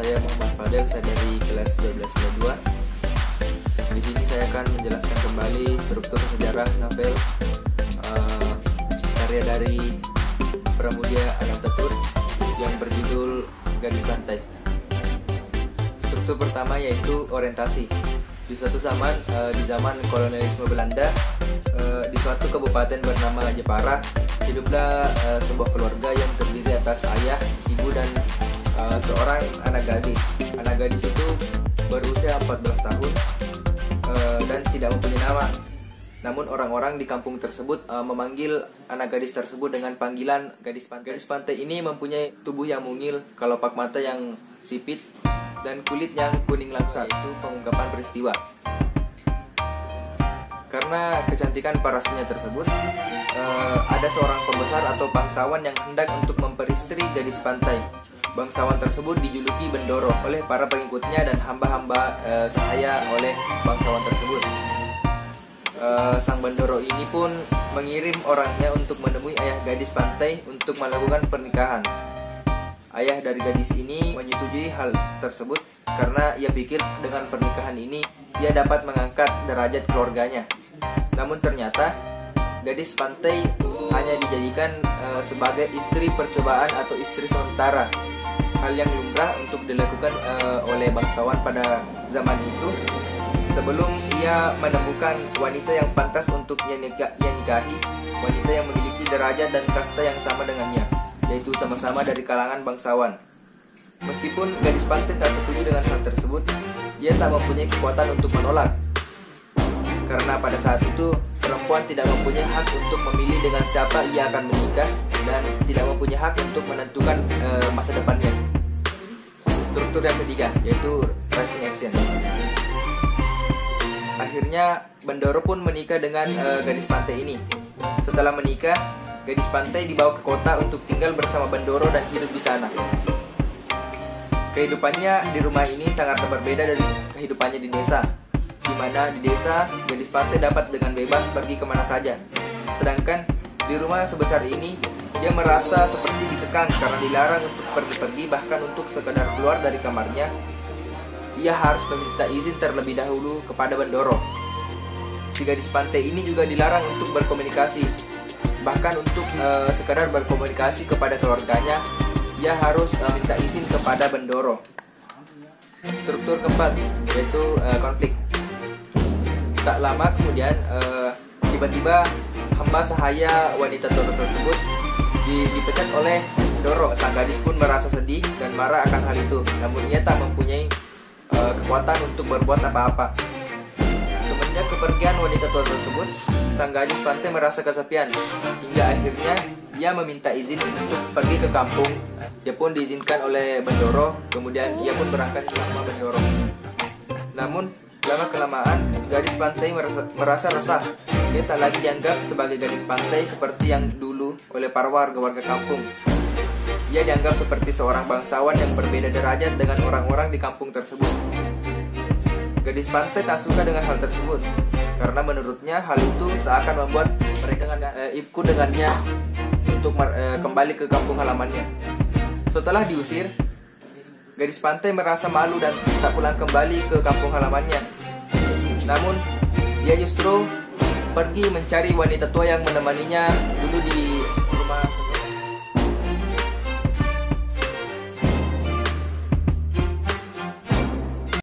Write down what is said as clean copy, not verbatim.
saya Muhammad Fadel, saya dari kelas 12 Di sini saya akan menjelaskan kembali struktur sejarah novel karya dari Pramudia Anantatur yang berjudul Gadis Pantai. Struktur pertama yaitu orientasi. Di suatu zaman, di zaman kolonialisme Belanda, di suatu kabupaten bernama Jepara, hiduplah sebuah keluarga yang terdiri atas ayah, ibu, dan seorang anak gadis. Anak gadis itu berusia 14 tahun dan tidak mempunyai nama. Namun orang-orang di kampung tersebut memanggil anak gadis tersebut dengan panggilan gadis pantai. Gadis pantai ini mempunyai tubuh yang mungil, kelopak mata yang sipit, dan kulit yang kuning langsat. Itu pengungkapan peristiwa. Karena kecantikan parasnya tersebut, ada seorang pembesar atau bangsawan yang hendak untuk memperistri gadis pantai. Bangsawan tersebut dijuluki Bendoro oleh para pengikutnya dan hamba-hamba sahaya oleh bangsawan tersebut. Sang Bendoro ini pun mengirim orangnya untuk menemui ayah gadis pantai untuk melakukan pernikahan. Ayah dari gadis ini menyetujui hal tersebut karena ia pikir dengan pernikahan ini ia dapat mengangkat derajat keluarganya. Namun ternyata gadis pantai hanya dijadikan sebagai istri percobaan atau istri sementara. Hal yang lumrah untuk dilakukan oleh bangsawan pada zaman itu sebelum ia menemukan wanita yang pantas untuk ia nikahi, wanita yang memiliki derajat dan kasta yang sama dengannya, yaitu sama-sama dari kalangan bangsawan. Meskipun gadis pantai tak setuju dengan hal tersebut, ia tak mempunyai kekuatan untuk menolak. Karena pada saat itu perempuan tidak mempunyai hak untuk memilih dengan siapa ia akan menikah dan tidak mempunyai hak untuk menentukan masa depannya. Struktur yang ketiga yaitu rising action. Akhirnya Bendoro pun menikah dengan gadis pantai ini. Setelah menikah, gadis pantai dibawa ke kota untuk tinggal bersama Bendoro dan hidup di sana. Kehidupannya di rumah ini sangat berbeda dari kehidupannya di desa, di mana di desa gadis pantai dapat dengan bebas pergi kemana saja. Sedangkan di rumah sebesar ini dia merasa seperti dikekang karena dilarang untuk pergi-pergi, bahkan untuk sekedar keluar dari kamarnya ia harus meminta izin terlebih dahulu kepada Bendoro. Si gadis pantai ini juga dilarang untuk berkomunikasi, bahkan untuk sekedar berkomunikasi kepada keluarganya ia harus minta izin kepada Bendoro. Struktur keempat yaitu konflik. Tak lama kemudian tiba-tiba hamba sahaya wanita Toro tersebut dipecat oleh Bendoro. Sang gadis pun merasa sedih dan marah akan hal itu, namun ia tak mempunyai kekuatan untuk berbuat apa-apa. Semenjak kepergian wanita tua tersebut, sang gadis pantai merasa kesepian, hingga akhirnya ia meminta izin untuk pergi ke kampung. Dia pun diizinkan oleh Bendoro, kemudian ia pun berangkat ke rumah Bendoro. Namun lama-kelamaan gadis pantai merasa resah. Dia tak lagi dianggap sebagai gadis pantai seperti yang dulu oleh para warga kampung. Ia dianggap seperti seorang bangsawan yang berbeda derajat dengan orang-orang di kampung tersebut. Gadis pantai tak suka dengan hal tersebut, karena menurutnya hal itu seakan membuat mereka ikut dengannya untuk kembali ke kampung halamannya. Setelah diusir, gadis pantai merasa malu dan tak pulang kembali ke kampung halamannya. Namun, dia justru pergi mencari wanita tua yang menemaninya dulu di